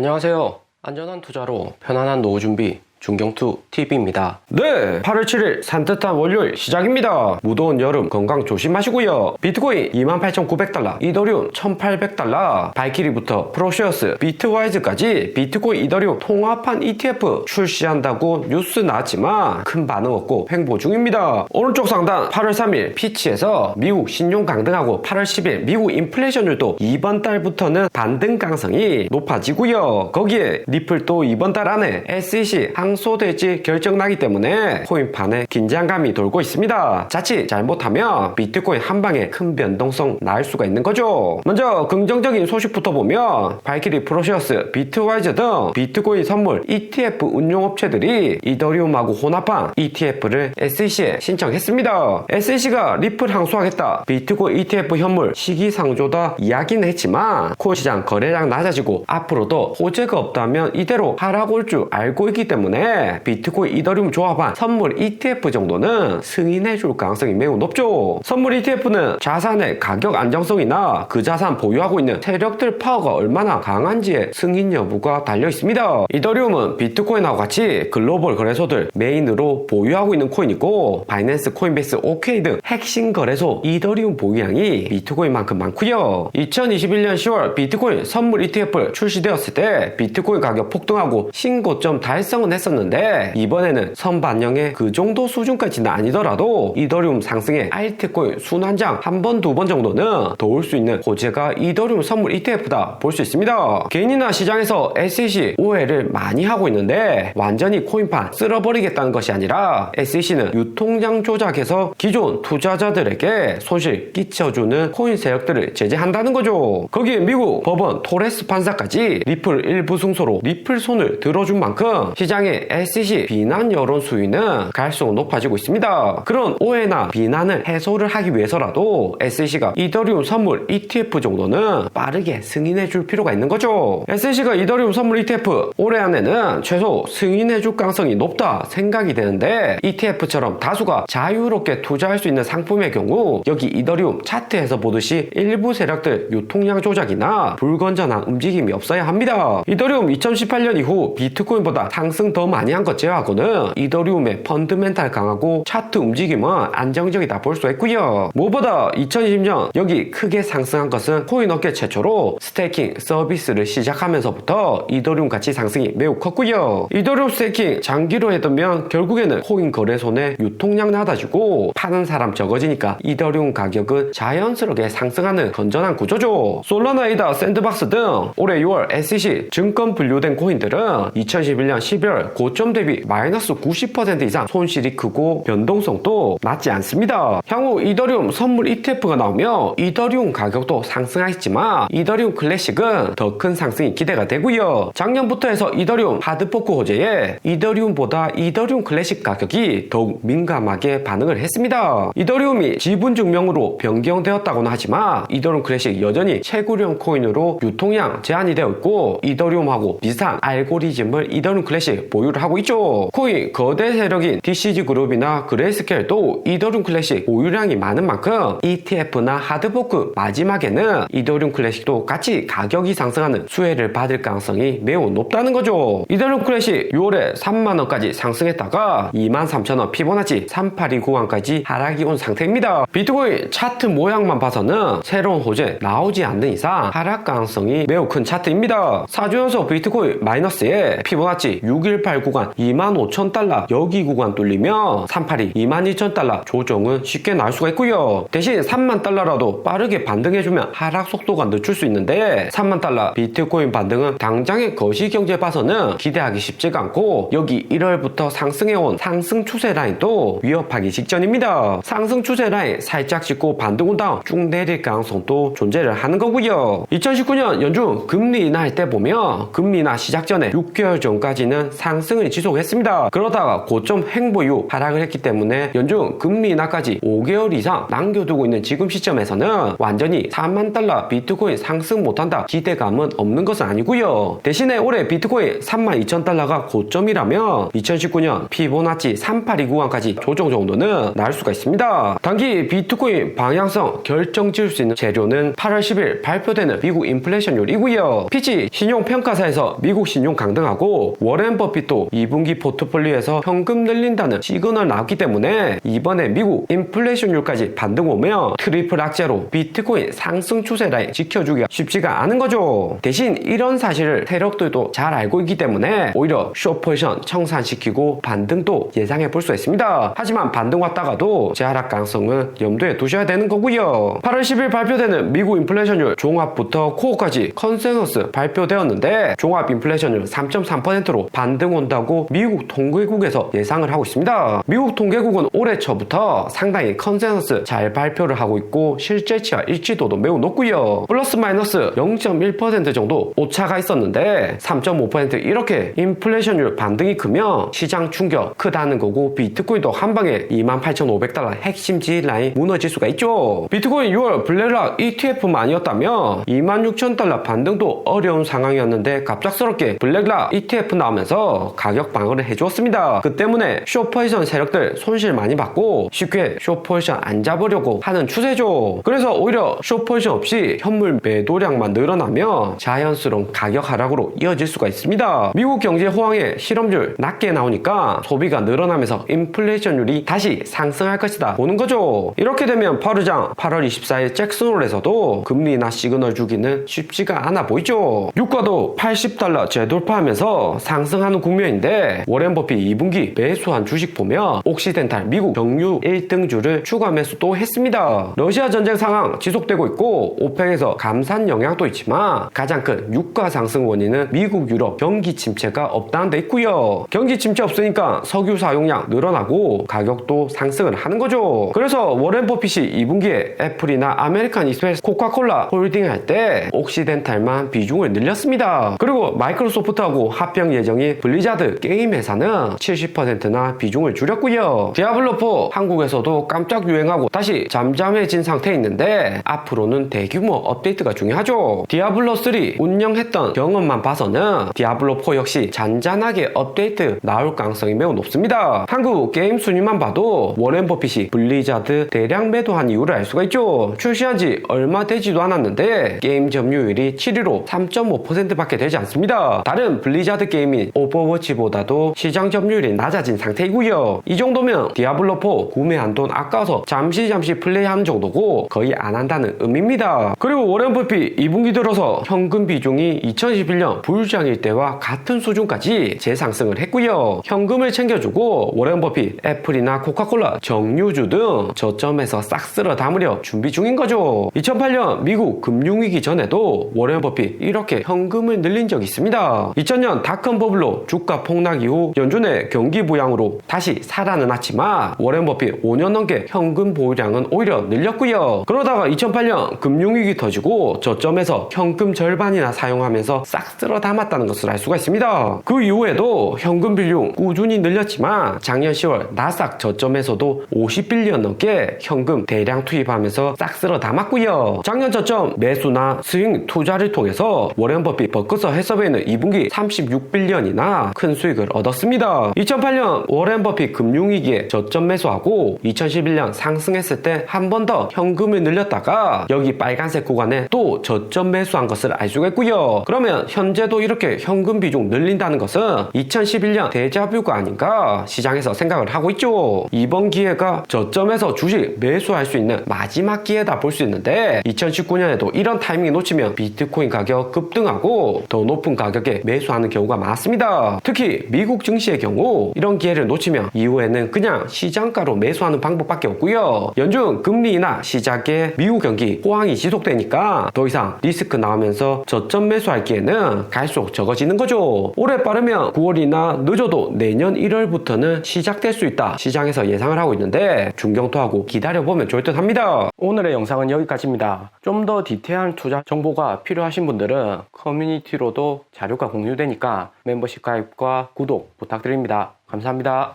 안녕하세요. 안전한 투자로 편안한 노후 준비 중경투 TV입니다. 네, 8월 7일 산뜻한 월요일 시작입니다. 무더운 여름 건강 조심하시고요. 비트코인 28,900달러, 이더리움 1,800달러, 발키리부터 프로시어스, 비트와이즈까지 비트코인 이더리움 통합한 ETF 출시한다고 뉴스 나왔지만 큰 반응 없고 횡보 중입니다. 오른쪽 상단 8월 3일 피치에서 미국 신용 강등하고 8월 10일 미국 인플레이션율도 이번 달부터는 반등 가능성이 높아지고요. 거기에 리플도 이번 달 안에 SEC 항소될지 결정나기 때문에 코인판에 긴장감이 돌고 있습니다. 자칫 잘못하면 비트코인 한방에 큰 변동성 나올 수가 있는 거죠. 먼저 긍정적인 소식부터 보면 발키리 프로시어스, 비트와이즈 등 비트코인 선물 ETF 운용업체들이 이더리움하고 혼합한 ETF를 SEC에 신청했습니다. SEC가 리플 항소하겠다, 비트코인 ETF 현물 시기상조다 이야기는 했지만 코인 시장 거래량 낮아지고 앞으로도 호재가 없다면 이대로 하락 올 줄 알고 있기 때문에 비트코인 이더리움 조합한 선물 ETF 정도는 승인해줄 가능성이 매우 높죠. 선물 ETF는 자산의 가격 안정성이나 그 자산 보유하고 있는 세력들 파워가 얼마나 강한지에 승인 여부가 달려 있습니다. 이더리움은 비트코인하고 같이 글로벌 거래소들 메인으로 보유하고 있는 코인이고 바이낸스, 코인베이스, OK 등 핵심 거래소 이더리움 보유량이 비트코인만큼 많고요. 2021년 10월 비트코인 선물 ETF 출시되었을 때 비트코인 가격 폭등하고 신고점 달성은 했었는데 이번에는 선반영의 그 정도 수준까지는 아니더라도 이더리움 상승에 알트코인 순환장 한 번, 두 번 정도는 더 올 수 있는 호재가 이더리움 선물 ETF다 볼 수 있습니다. 개인이나 시장에서 SEC 오해를 많이 하고 있는데 완전히 코인판 쓸어버리겠다는 것이 아니라 SEC는 유통량 조작해서 기존 투자자들에게 손실 끼쳐주는 코인 세력들을 제재한다는 거죠. 거기에 미국 법원 토레스 판사까지 리플 일부 승소로 리플 손을 들어준 만큼 시장의 SEC 비난 여론 수위는 갈수록 높아지고 있습니다. 그런 오해나 비난을 해소를 하기 위해서라도 SEC가 이더리움 선물 ETF 정도는 빠르게 승인해줄 필요가 있는 거죠. SEC가 이더리움 선물 ETF 올해 안에는 최소 승인해줄 가능성이 높다 생각이 되는데 ETF처럼 다수가 자유롭게 투자할 수 있는 상품의 경우 여기 이더리움 차트에서 보듯이 일부 세력들 유통량 조작이나 불건전한 움직임이 없어야 합니다. 이더리움 2018년 이후 비트코인보다 상승 더 많이 한 것 제외하고는 이더리움의 펀드멘탈 강하고 차트 움직임은 안정적이다 볼 수 있고요. 무엇보다 2020년 여기 크게 상승한 것은 코인 업계 최초로 스테이킹 서비스를 시작하면서부터 이더리움 가치 상승이 매우 컸고요. 이더리움 스테이킹 장기로 해두면 결국에는 코인 거래소 내 유통량 낮아지고 파는 사람 적어지니까 이더리움 가격은 자연스럽게 상승하는 건전한 구조죠. 솔라나, 에이다, 샌드박스 등 올해 6월 SEC 증권 분류된 코인들은 2011년 12월 고점 대비 마이너스 90% 이상 손실이 크고 변동성도 낮지 않습니다. 향후 이더리움 선물 ETF가 나오면 이더리움 가격도 상승하겠지만 이더리움 클래식은 더 큰 상승이 기대가 되고요. 작년부터 해서 이더리움 하드포크 호재에 이더리움보다 이더리움 클래식 가격이 더욱 민감하게 반응을 했습니다. 이더리움이 지분 증명으로 변경되었다고는 하지만 이더리움 클래식 여전히 채굴형 코인으로 유통량 제한이 되어 있고 이더리움하고 비슷한 알고리즘을 이더리움 클래식 보유를 하고 있죠. 코인 거대 세력인 DCG 그룹이나 그레이스케일도 이더리움 클래식 보유량이 많은 만큼 ETF나 하드포크 마지막에는 이더리움 클래식도 같이 가격이 상승하는 수혜를 받을 가능성이 매우 높다는 거죠. 이더리움 클래식 6월에 3만원까지 상승했다가 23,000원 피보나치 382 구간까지 하락이 온 상태입니다. 비트코인 차트 모양만 봐서는 새로운 호재 나오지 않는 이상 하락 가능성이 매우 큰 차트입니다. 4주 연속 비트코인 마이너스에 피보나치 618 구간 25,000달러 여기 구간 뚫리면 382 22,000달러 조정은 쉽게 나올 수가 있고요. 대신 3만 달러라도 빠르게 반등해주면 하락 속도가 늦출 수 있는데 3만 달러 비트코인 반등은 당장의 거시경제 봐서는 기대하기 쉽지가 않고 여기 1월부터 상승해온 상승 추세 라인도 위협하기 직전입니다. 상승 추세 라인 살짝 짚고 반등 온 다음 쭉 내릴 가능성도 존재를 하는 거고요. 2019년 연준 금리 인하할 때 보면 금리 인하 시작 전에 6개월 전까지는 상승을 지속했습니다. 그러다가 고점 횡보 이후 하락을 했기 때문에 연중 금리 인하까지 5개월 이상 남겨두고 있는 지금 시점에서는 완전히 4만 달러 비트코인 상승 못한다 기대감은 없는 것은 아니고요. 대신에 올해 비트코인 32,000달러가 고점이라면 2019년 피보나치 3829 구간까지 조정 정도는 나올 수가 있습니다. 단기 비트코인 방향성 결정 지을 수 있는 재료는 8월 10일 발표되는 미국 인플레이션율이고요. 피치 신용평가사에서 미국 신용 강등하고 워렌 버핏도 2분기 포트폴리오에서 현금 늘린다는 시그널 나왔기 때문에 이번에 미국 인플레이션율까지 반등 오면 트리플 악재로 비트코인 상승 추세 라인 지켜주기가 쉽지가 않은 거죠. 대신 이런 사실을 세력들도 잘 알고 있기 때문에 오히려 숏포지션 청산시키고 반등도 예상해 볼 수 있습니다. 하지만 반등 왔다가도 재하락 가능성은 염두에 두셔야 되는 거고요. 8월 10일 발표되는 미국 인플레이션율 종합부터 코어까지 컨센서스 발표되었는데 종합 인플레이션율 3.3%로 반등 온다고 미국 통계국에서 예상을 하고 있습니다. 미국 통계국은 올해 초부터 상당히 컨센서스 잘 발표를 하고 있고 실제치와 일치도도 매우 높고요. 플러스 마이너스 0.1% 정도 오차가 있었는데 3.5% 이렇게 인플레이션율 반등이 크면 시장 충격 크다는 거고 비트코인도 한방에 28,500달러 핵심 지지 라인 무너질 수가 있죠. 비트코인 6월 블랙락 ETF만 아니었다면 26,000달러 반등도 어려운 상황이었는데 갑작스럽게 블랙락 ETF 나오면서 가격 방어를 해주었습니다. 그 때문에 숏포지션 세력들 손실 많이 받고 쉽게 숏포지션 안 잡으려고 하는 추세죠. 그래서 오히려 숏포지션 없이 현물 매도량만 늘어나면 자연스러운 가격 하락으로 이어질 수가 있습니다. 미국 경제 호황에 실업률 낮게 나오니까 소비가 늘어나면서 인플레이션율이 다시 상승할 것이다 보는 거죠. 이렇게 되면 파르장 8월 24일 잭슨홀에서도 금리 인하 시그널 주기는 쉽지가 않아 보이죠. 유가도 80달러 재돌파하면서 상승하는 국면인데 워렌 버핏 2분기 매수한 주식 보면 옥시덴탈 미국 정유 1등주를 추가 매수 또 했습니다. 러시아 전쟁 상황 지속되고 있고 오펙에서 감산 영향도 있지만 가장 큰 유가 상승 원인은 미국 유럽 경기 침체가 없다는 데 있고요. 경기 침체 없으니까 석유 사용량 늘어나고 가격도 상승을 하는 거죠. 그래서 워렌 버핏이 2분기에 애플이나 아메리칸 익스프레스 코카콜라 홀딩 할 때 옥시덴탈만 비중을 늘렸습니다. 그리고 마이크로소프트하고 합병 예정인 블리자드 게임 회사는 70%나 비중을 줄였고요. 디아블로4 한국에서도 깜짝 유행하고 다시 잠잠해진 상태에 있는데 앞으로는 대규모 업데이트가 중요하죠. 디아블로3 운영했던 경험만 봐서는 디아블로4 역시 잔잔하게 업데이트 나올 가능성이 매우 높습니다. 한국 게임 순위만 봐도 워렌 버핏이 블리자드 대량 매도한 이유를 알 수가 있죠. 출시한 지 얼마 되지도 않았는데 게임 점유율이 7위로 3.5%밖에 되지 않습니다. 다른 블리자드 게임인 오버워치보다도 시장 점유율이 낮아진 상태이고요. 이 정도면 디아블로4 구매한 돈 아까워서 잠시 플레이하는 정도고 거의 안 한다는 의미입니다. 그리고 워렌 버핏 2분기 들어서 현금 비중이 2011년 불장일 때와 같은 수준까지 재상승을 했고요. 현금을 챙겨주고 워렌 버핏 애플이나 코카콜라 정유주 등 저점에서 싹 쓸어 담으려 준비 중인 거죠. 2008년 미국 금융위기 전에도 워렌 버핏 이렇게 현금을 늘린 적이 있습니다. 2000년 닷컴 버블로 주가 폭락 이후 연준의 경기 부양으로 다시 살아는 났지만 워렌 버핏 5년 넘게 현금 보유량은 오히려 늘렸고요. 그러다가 2008년 금융위기 터지고 저점에서 현금 절반이나 사용하면서 싹 쓸어 담았다는 것을 알 수가 있습니다. 그 이후에도 현금 비중 꾸준히 늘렸지만 작년 10월 나스닥 저점에서도 50빌리언 넘게 현금 대량 투입하면서 싹 쓸어 담았고요. 작년 저점 매수나 스윙 투자를 통해서 워렌 버핏 버크서 해서베이는 2분기 36빌리언이나 큰 수익을 얻었습니다. 2008년 워렌 버핏 금융위기에 저점 매수하고 2011년 상승했을 때 한 번 더 현금을 늘렸다가 여기 빨간색 구간에 또 저점 매수한 것을 알 수가 있고요. 그러면 현재도 이렇게 현금 비중 늘린다는 것은 2011년 데자뷰가 아닌가 시장에서 생각을 하고 있죠. 이번 기회가 저점에서 주식 매수할 수 있는 마지막 기회다 볼 수 있는데 2019년에도 이런 타이밍 놓치면 비트코인 가격 급등하고 더 높은 가격에 매수하는 경우가 많습니다. 특히 미국 증시의 경우 이런 기회를 놓치면 이후에는 그냥 시장가로 매수하는 방법밖에 없고요. 연준 금리 인하 시작에 미국 경기 호황이 지속되니까 더 이상 리스크 나오면서 저점 매수할 기회는 갈수록 적어지는 거죠. 올해 빠르면 9월이나 늦어도 내년 1월부터는 시작될 수 있다 시장에서 예상을 하고 있는데 중경토하고 기다려보면 좋을 듯 합니다. 오늘의 영상은 여기까지입니다. 좀 더 디테일한 투자 정보가 필요하신 분들은 커뮤니티로도 자료가 공유되니까 멤버십 가입 서브스크라이브와 구독 부탁드립니다. 감사합니다.